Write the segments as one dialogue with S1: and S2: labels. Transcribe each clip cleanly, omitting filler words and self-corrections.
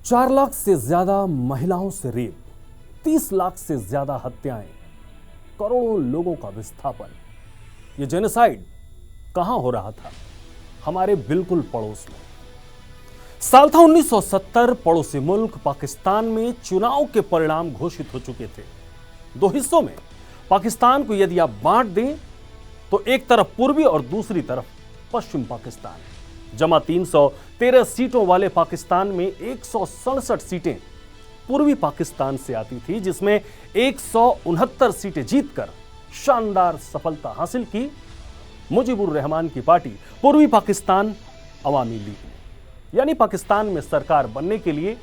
S1: 4 लाख से ज्यादा महिलाओं से रेप, 30 लाख से ज्यादा हत्याएं, करोड़ों लोगों का विस्थापन। यह जेनोसाइड कहां हो रहा था? हमारे बिल्कुल पड़ोस में। साल था 1970। पड़ोसी मुल्क पाकिस्तान में चुनाव के परिणाम घोषित हो चुके थे। 2 हिस्सों में पाकिस्तान को यदि आप बांट दें तो एक तरफ पूर्वी और दूसरी तरफ पश्चिम पाकिस्तान। जमा 313 सीटों वाले पाकिस्तान में 167 सीटें पूर्वी पाकिस्तान से आती थी, जिसमें 169 सीटें जीतकर शानदार सफलता हासिल की मुजीबुर रहमान की पार्टी पूर्वी पाकिस्तान अवामी लीग ने। यानी पाकिस्तान में सरकार बनने के लिए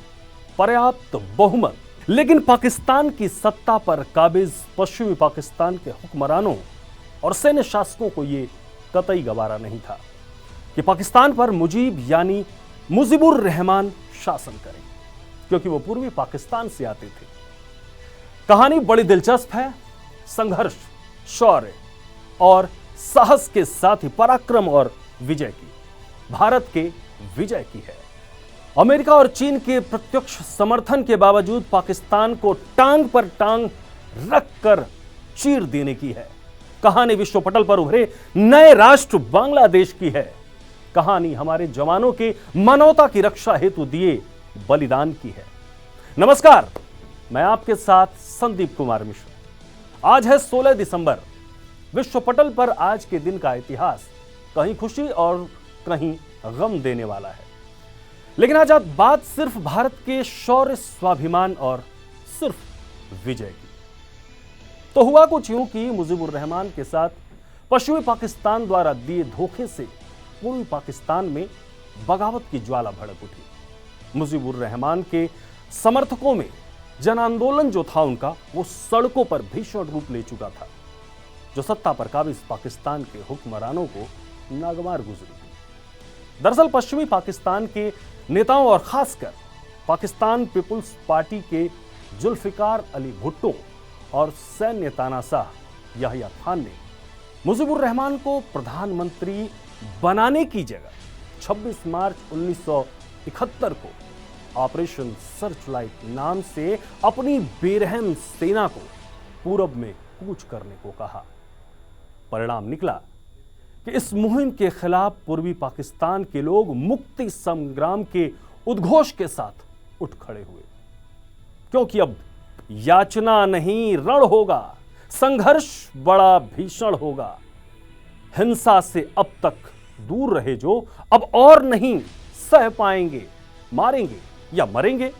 S1: पर्याप्त बहुमत। लेकिन पाकिस्तान की सत्ता पर काबिज पश्चिमी पाकिस्तान के हुक्मरानों और सैन्य शासकों को यह कतई गवारा नहीं था कि पाकिस्तान पर मुजीब यानी मुजीबुर रहमान शासन करें, क्योंकि वो पूर्वी पाकिस्तान से आते थे। कहानी बड़ी दिलचस्प है। संघर्ष, शौर्य और साहस के साथ ही पराक्रम और विजय की, भारत के विजय की है। अमेरिका और चीन के प्रत्यक्ष समर्थन के बावजूद पाकिस्तान को टांग पर टांग रखकर चीर देने की है। कहानी विश्व पटल पर उभरे नए राष्ट्र बांग्लादेश की है। कहानी हमारे जवानों के मानवता की रक्षा हेतु दिए बलिदान की है। नमस्कार, मैं आपके साथ संदीप कुमार मिश्र। आज है 16 दिसंबर। विश्व पटल पर आज के दिन का इतिहास कहीं खुशी और कहीं गम देने वाला है। लेकिन आज बात सिर्फ भारत के शौर्य, स्वाभिमान और सिर्फ विजय की। तो हुआ कुछ यूं कि मुजीबुर रहमान के साथ पश्चिमी पाकिस्तान द्वारा दिए धोखे से पूर्वी पाकिस्तान में बगावत की ज्वाला भड़क उठी। मुजीबुर रहमान के समर्थकों में जन आंदोलन जो था उनका, वो सड़कों पर भीषण रूप ले चुका था, जो सत्ता पर काबिज पाकिस्तान के हुक्मरानों को नागवार गुजरी। दरअसल पश्चिमी पाकिस्तान के नेताओं और खासकर पाकिस्तान पीपुल्स पार्टी के जुल्फिकार अली भुट्टो और सैन्य तानाशाह याहिया खान ने मुजीबुर रहमान को प्रधानमंत्री बनाने की जगह 26 मार्च 1971 को ऑपरेशन सर्चलाइट नाम से अपनी बेरहम सेना को पूरब में कूच करने को कहा। परिणाम निकला कि इस मुहिम के खिलाफ पूर्वी पाकिस्तान के लोग मुक्ति संग्राम के उद्घोष के साथ उठ खड़े हुए, क्योंकि अब याचना नहीं, रण होगा। संघर्ष बड़ा भीषण होगा। हिंसा से अब तक दूर रहे जो अब और नहीं सह पाएंगे। मारेंगे या मरेंगे,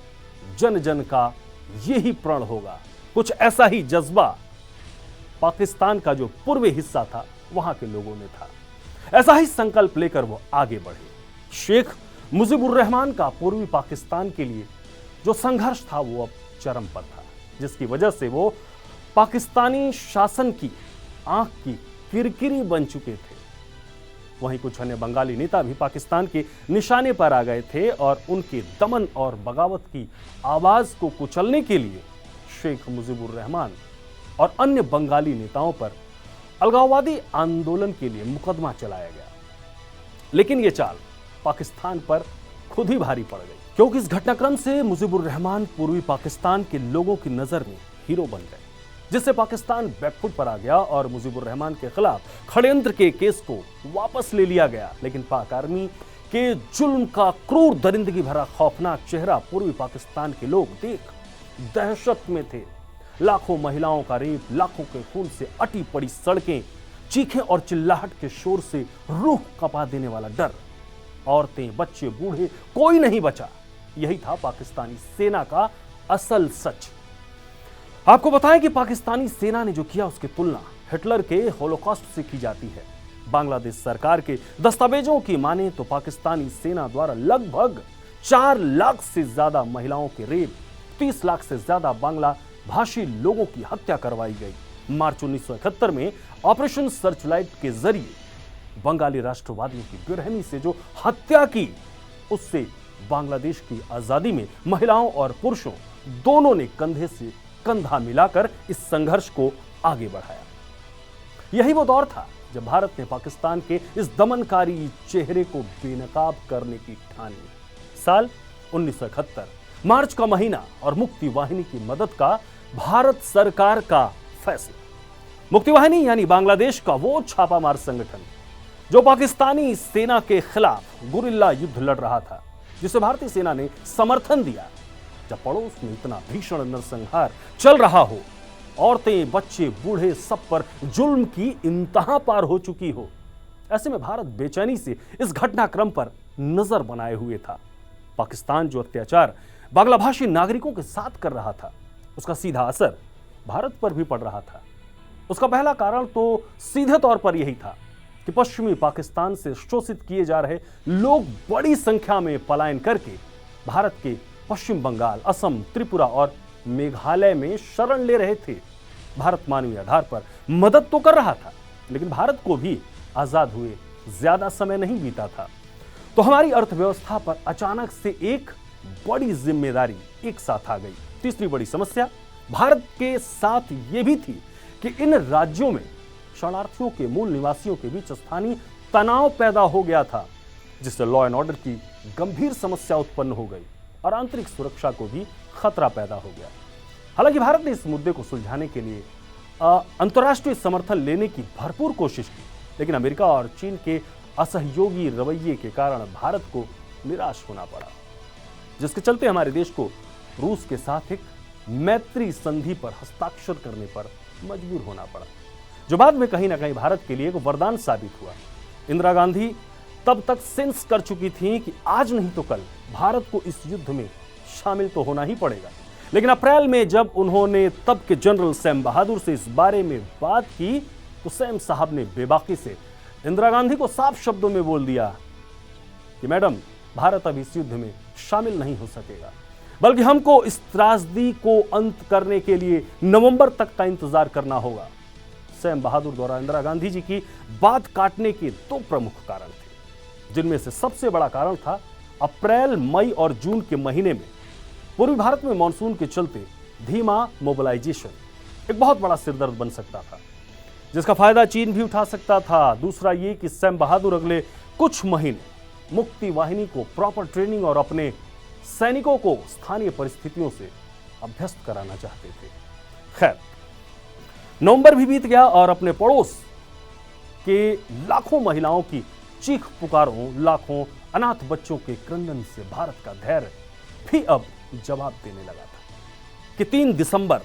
S1: जन जन का यही प्रण होगा। कुछ ऐसा ही जज्बा पाकिस्तान का जो पूर्वी हिस्सा था वहां के लोगों में था। ऐसा ही संकल्प लेकर वो आगे बढ़े। शेख मुजीबुर रहमान का पूर्वी पाकिस्तान के लिए जो संघर्ष था वो अब चरम पर था, जिसकी वजह से वो पाकिस्तानी शासन की आंख की किरकिरी बन चुके थे। वहीं कुछ अन्य बंगाली नेता भी पाकिस्तान के निशाने पर आ गए थे और उनके दमन और बगावत की आवाज को कुचलने के लिए शेख मुजीबुर रहमान और अन्य बंगाली नेताओं पर अलगाववादी आंदोलन के लिए मुकदमा चलाया गया। लेकिन यह चाल पाकिस्तान पर खुद ही भारी पड़ गई, क्योंकि इस घटनाक्रम से मुजीबुर रहमान पूर्वी पाकिस्तान के लोगों की नजर में हीरो बन गए, जिससे पाकिस्तान बैकफुट पर आ गया और मुजीबुर रहमान के खिलाफ षड्यंत्र के केस को वापस ले लिया गया। लेकिन पाक आर्मी के जुल्म का क्रूर दरिंदगी भरा खौफनाक चेहरा पूर्वी पाकिस्तान के लोग देख दहशत में थे। लाखों महिलाओं का रेप, लाखों के खून से अटी पड़ी सड़कें, चीखें और चिल्लाहट के शोर से रूह कपा देने वाला डर। औरतें, बच्चे, बूढ़े, कोई नहीं बचा। यही था पाकिस्तानी सेना का असल सच। आपको बताएं कि पाकिस्तानी सेना ने जो किया उसकी तुलना हिटलर के होलोकॉस्ट से की जाती है। बांग्लादेश सरकार के दस्तावेजों की माने तो पाकिस्तानी सेना द्वारा लगभग 4 लाख से ज्यादा महिलाओं के रेप, 30 लाख से ज्यादा बांग्ला भाषी लोगों की हत्या करवाई गई। मार्च 1971 में ऑपरेशन सर्चलाइट के जरिए बंगाली राष्ट्रवादियों की बेरहमी से जो हत्या की, उससे बांग्लादेश की आजादी में महिलाओं और पुरुषों दोनों ने कंधे से कंधा मिलाकर इस संघर्ष को आगे बढ़ाया। यही वो दौर था जब भारत ने पाकिस्तान के इस दमनकारी चेहरे को बेनकाब करने की ठानी। साल 1971 मार्च का महीना और मुक्ति वाहिनी की मदद का भारत सरकार का फैसला। मुक्ति वाहिनी यानी बांग्लादेश का वो छापामार संगठन जो पाकिस्तानी सेना के खिलाफ गुरिल्ला युद्ध लड़ रहा था, जिसे भारतीय सेना ने समर्थन दिया। जब पड़ोस में इतना भीषण नरसंहार चल रहा हो, औरतें, बच्चे, बूढ़े सब पर जुल्म की इंतहा पार हो चुकी हो, ऐसे में भारत बेचैनी से इस घटनाक्रम पर नजर बनाए हुए था। पाकिस्तान जो अत्याचार बांग्लाभाषी नागरिकों के साथ कर रहा था, उसका सीधा असर भारत पर भी पड़ रहा था। उसका पहला कारण तो सीधे तौर पर यही था कि पश्चिमी पाकिस्तान से शोषित किए जा रहे लोग बड़ी संख्या में पलायन करके भारत के पश्चिम बंगाल, असम, त्रिपुरा और मेघालय में शरण ले रहे थे। भारत मानवीय आधार पर मदद तो कर रहा था, लेकिन भारत को भी आजाद हुए ज्यादा समय नहीं बीता था, तो हमारी अर्थव्यवस्था पर अचानक से एक बड़ी जिम्मेदारी एक साथ आ गई। तीसरी बड़ी समस्या भारत के साथ यह भी थी कि इन राज्यों में शरणार्थियों के मूल निवासियों के बीच स्थानीय तनाव पैदा हो गया था, जिससे लॉ एंड ऑर्डर की गंभीर समस्या उत्पन्न हो गई और आंतरिक सुरक्षा को भी खतरा पैदा हो गया। हालांकि भारत ने इस मुद्दे को सुलझाने के लिए अंतर्राष्ट्रीय समर्थन लेने की भरपूर कोशिश की, लेकिन अमेरिका और चीन के असहयोगी रवैये के कारण भारत को निराश होना पड़ा, जिसके चलते हमारे देश को रूस के साथ एक मैत्री संधि पर हस्ताक्षर करने पर मजबूर होना पड़ा, जो बाद में कहीं ना कहीं भारत के लिए एक वरदान साबित हुआ। इंदिरा गांधी तब तक सेंस कर चुकी थी कि आज नहीं तो कल भारत को इस युद्ध में शामिल तो होना ही पड़ेगा, लेकिन अप्रैल में जब उन्होंने तब के जनरल सैम बहादुर से इस बारे में बात की, तो सैम साहब ने बेबाकी से इंदिरा गांधी को साफ शब्दों में बोल दिया कि मैडम, भारत अब इस युद्ध में शामिल नहीं हो सकेगा, बल्कि हमको इस त्रासदी को अंत करने के लिए नवंबर तक का इंतजार करना होगा। सैम बहादुर द्वारा इंदिरा गांधी जी की बात काटने के दो प्रमुख कारण थे, जिनमें से सबसे बड़ा कारण था अप्रैल, मई और जून के महीने में पूर्वी भारत में मानसून के चलते धीमा मोबिलाइजेशन एक बहुत बड़ा सिरदर्द बन सकता था, जिसका फायदा चीन भी उठा सकता था। दूसरा ये कि सैम बहादुर अगले कुछ महीने मुक्ति वाहिनी को प्रॉपर ट्रेनिंग और अपने सैनिकों को स्थानीय परिस्थितियों से अभ्यस्त कराना चाहते थे। खैर, नवंबर भी बीत गया और अपने पड़ोस के लाखों महिलाओं की चीख पुकारों, लाखों अनाथ बच्चों के क्रंदन से भारत का धैर्य भी अब जवाब देने लगा था कि 3 दिसंबर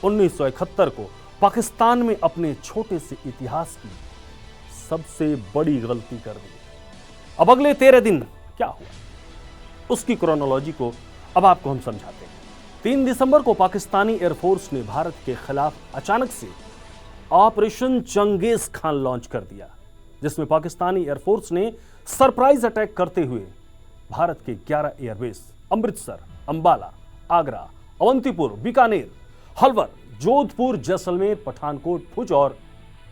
S1: 1971 को पाकिस्तान में अपने छोटे से इतिहास की सबसे बड़ी गलती कर दी। अब अगले 13 दिन क्या हुआ, उसकी क्रोनोलॉजी को अब आपको हम समझाते हैं। 3 दिसंबर को पाकिस्तानी एयरफोर्स ने भारत के खिलाफ अचानक से ऑपरेशन चंगेज खान लॉन्च कर दिया, जिसमें पाकिस्तानी एयरफोर्स ने सरप्राइज अटैक करते हुए भारत के 11 एयरबेस अमृतसर, अंबाला, आगरा, अवंतीपुर, बीकानेर, हलवर, जोधपुर, जैसलमेर, पठानकोट, भुज और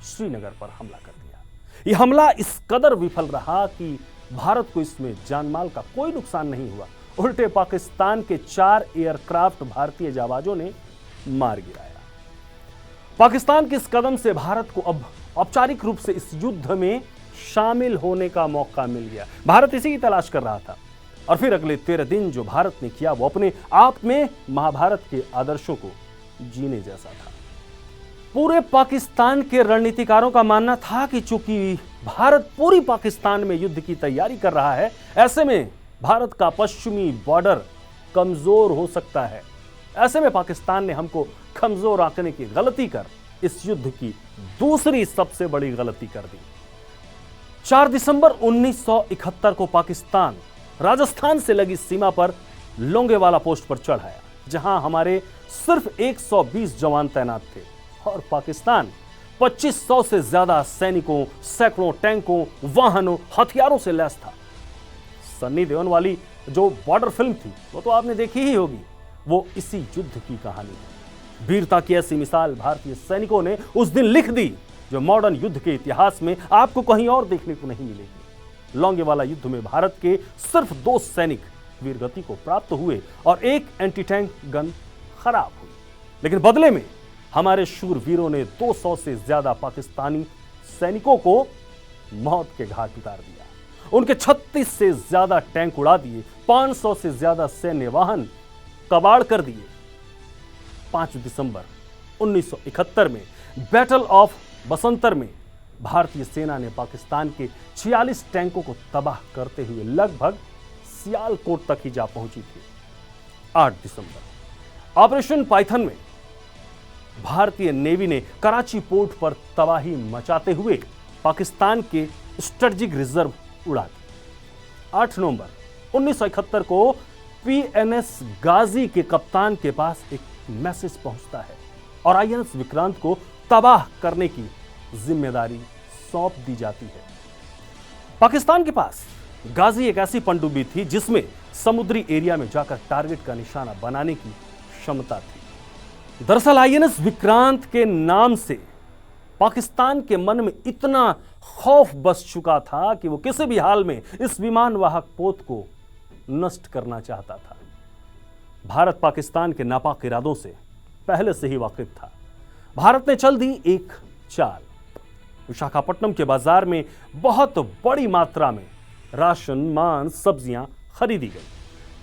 S1: श्रीनगर पर हमला कर दिया। यह हमला इस कदर विफल रहा कि भारत को इसमें जानमाल का कोई नुकसान नहीं हुआ, उल्टे पाकिस्तान के 4 एयरक्राफ्ट भारतीय जाबाजों ने मार गिराया। पाकिस्तान के इस कदम से भारत को अब औपचारिक रूप से इस युद्ध में शामिल होने का मौका मिल गया। भारत इसी की तलाश कर रहा था और फिर अगले 13 दिन जो भारत ने किया वो अपने आप में महाभारत के आदर्शों को जीने जैसा था। पूरे पाकिस्तान के रणनीतिकारों का मानना था कि चूंकि भारत पूरी पाकिस्तान में युद्ध की तैयारी कर रहा है, ऐसे में भारत का पश्चिमी बॉर्डर कमजोर हो सकता है। ऐसे में पाकिस्तान ने हमको कमजोर आंकने की गलती कर इस युद्ध की दूसरी सबसे बड़ी गलती कर दी। 4 दिसंबर 1971 को पाकिस्तान राजस्थान से लगी सीमा पर लोंगेवाला पोस्ट पर चढ़ाया, जहां हमारे सिर्फ 120 जवान तैनात थे और पाकिस्तान 2500 से ज्यादा सैनिकों, सैकड़ों टैंकों, वाहनों, हथियारों से लैस था। सन्नी देओल वाली जो बॉर्डर फिल्म थी वो तो आपने देखी ही होगी, वो इसी युद्ध की कहानी है। वीरता की ऐसी मिसाल भारतीय सैनिकों ने उस दिन लिख दी जो मॉडर्न युद्ध के इतिहास में आपको कहीं और देखने को नहीं मिलेगी। लोंगेवाला युद्ध में भारत के सिर्फ 2 सैनिक वीरगति को प्राप्त हुए और 1 एंटी टैंक गन खराब हुई, लेकिन बदले में हमारे शूरवीरों ने 200 से ज्यादा पाकिस्तानी सैनिकों को मौत के घाट उतार दिया। उनके 36 से ज्यादा टैंक उड़ा दिए, 500 से ज्यादा सैन्य वाहन कबाड़ कर दिए। 5 दिसंबर 1971 में बैटल ऑफ बसंतर में भारतीय सेना ने पाकिस्तान के 46 टैंकों को तबाह करते हुए लगभग सियालकोट तक ही जा पहुंची थी। 8 दिसंबर ऑपरेशन पाइथन में भारतीय नेवी ने कराची पोर्ट पर तबाही मचाते हुए पाकिस्तान के स्ट्रेटेजिक रिजर्व उड़ा दिए। 8 नवंबर 1971 को पीएनएस गाजी के कप्तान के पास एक मैसेज पहुंचता है और आईएनएस विक्रांत को तबाह करने की जिम्मेदारी सौंप दी जाती है। पाकिस्तान के पास गाजी एक ऐसी पनडुब्बी थी जिसमें समुद्री एरिया में जाकर टारगेट का निशाना बनाने की क्षमता थी। दरअसल आईएनएस विक्रांत के नाम से पाकिस्तान के मन में इतना खौफ बस चुका था कि वो किसी भी हाल में इस विमान वाहक पोत को नष्ट करना चाहता था। भारत पाकिस्तान के नापाक इरादों से पहले से ही वाकिफ था। भारत ने चल दी एक चाल। विशाखापट्टनम के बाजार में बहुत बड़ी मात्रा में राशन, मांस, सब्जियां खरीदी गई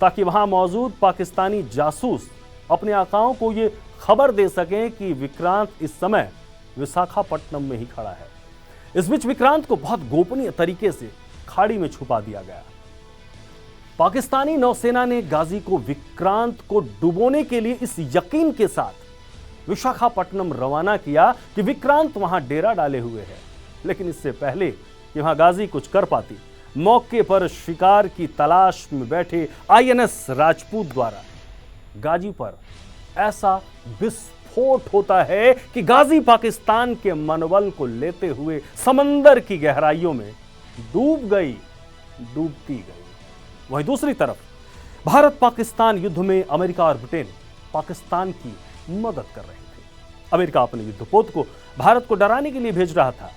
S1: ताकि वहां मौजूद पाकिस्तानी जासूस अपने आकाओं को यह खबर दे सकें कि विक्रांत इस समय विशाखापट्टनम में ही खड़ा है। इस बीच विक्रांत को बहुत गोपनीय तरीके से खाड़ी में छुपा दिया गया। पाकिस्तानी नौसेना ने गाजी को विक्रांत को डुबोने के लिए इस यकीन के साथ विशाखापट्टनम रवाना किया कि विक्रांत वहां डेरा डाले हुए है। लेकिन इससे पहले कि वहां गाजी कुछ कर पाती, मौके पर शिकार की तलाश में बैठे आईएनएस राजपूत द्वारा गाजी पर ऐसा विस्फोट होता है कि गाजी पाकिस्तान के मनोबल को लेते हुए समंदर की गहराइयों में डूबती गई। वहीं दूसरी तरफ भारत पाकिस्तान युद्ध में अमेरिका और ब्रिटेन पाकिस्तान की मदद कर रहे थे। अमेरिका अपने युद्धपोत को भारत को डराने के लिए भेज रहा था।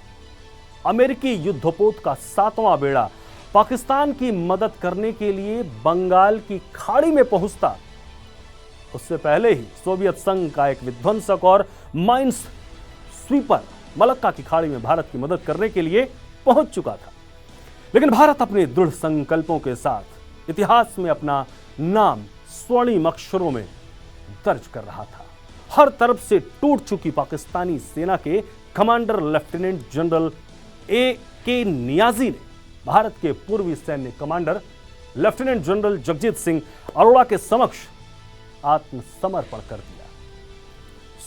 S1: अमेरिकी युद्धपोत का 7वां बेड़ा पाकिस्तान की मदद करने के लिए बंगाल की खाड़ी में पहुंचता, उससे पहले ही सोवियत संघ का एक विध्वंसक और माइंस स्वीपर मलक्का की खाड़ी में भारत की मदद करने के लिए पहुंच चुका था। लेकिन भारत अपने दृढ़ संकल्पों के साथ इतिहास में अपना नाम स्वर्णिम अक्षरों में दर्ज कर रहा था। हर तरफ से टूट चुकी पाकिस्तानी सेना के commander lieutenant general A.K. Niazi ने भारत के पूर्वी सैन्य commander lieutenant general Jagjit Singh Arora के समक्ष आत्मसमर्पण कर दिया।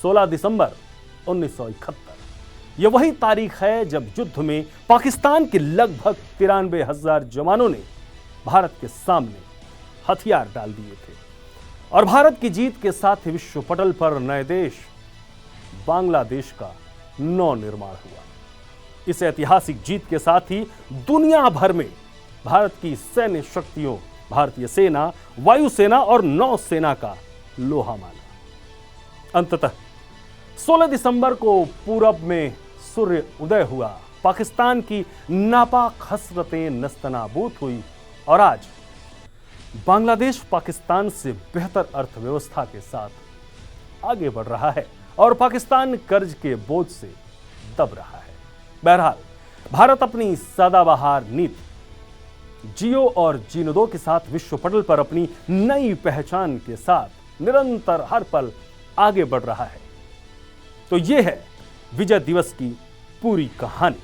S1: 16 दिसंबर 1971 यह वही तारीख है जब युद्ध में पाकिस्तान के लगभग 93,000 जवानों ने भारत के सामने हथियार डाल दिए थे और भारत की जीत के साथ ही विश्व पटल पर नए देश बांग्लादेश का नव निर्माण हुआ। इस ऐतिहासिक जीत के साथ ही दुनिया भर में भारत की सैन्य शक्तियों, भारतीय सेना, वायुसेना और नौसेना का लोहा माना। अंततः 16 दिसंबर को पूरब में सूर्य उदय हुआ, पाकिस्तान की नापाक हसरतें नस्तनाबूद हुई और आज बांग्लादेश पाकिस्तान से बेहतर अर्थव्यवस्था के साथ आगे बढ़ रहा है और पाकिस्तान कर्ज के बोझ से दब रहा है। बहरहाल भारत अपनी सदाबहार नीति जियो और जीने दो के साथ विश्व पटल पर अपनी नई पहचान के साथ निरंतर हर पल आगे बढ़ रहा है। तो यह है विजय दिवस की पूरी कहानी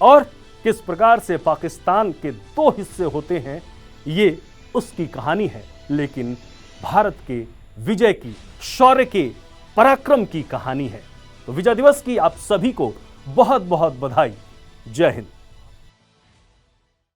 S1: और किस प्रकार से पाकिस्तान के 2 हिस्से होते हैं, ये उसकी कहानी है। लेकिन भारत के विजय की, शौर्य के, पराक्रम की कहानी है। तो विजय दिवस की आप सभी को बहुत बहुत बधाई। जय हिंद।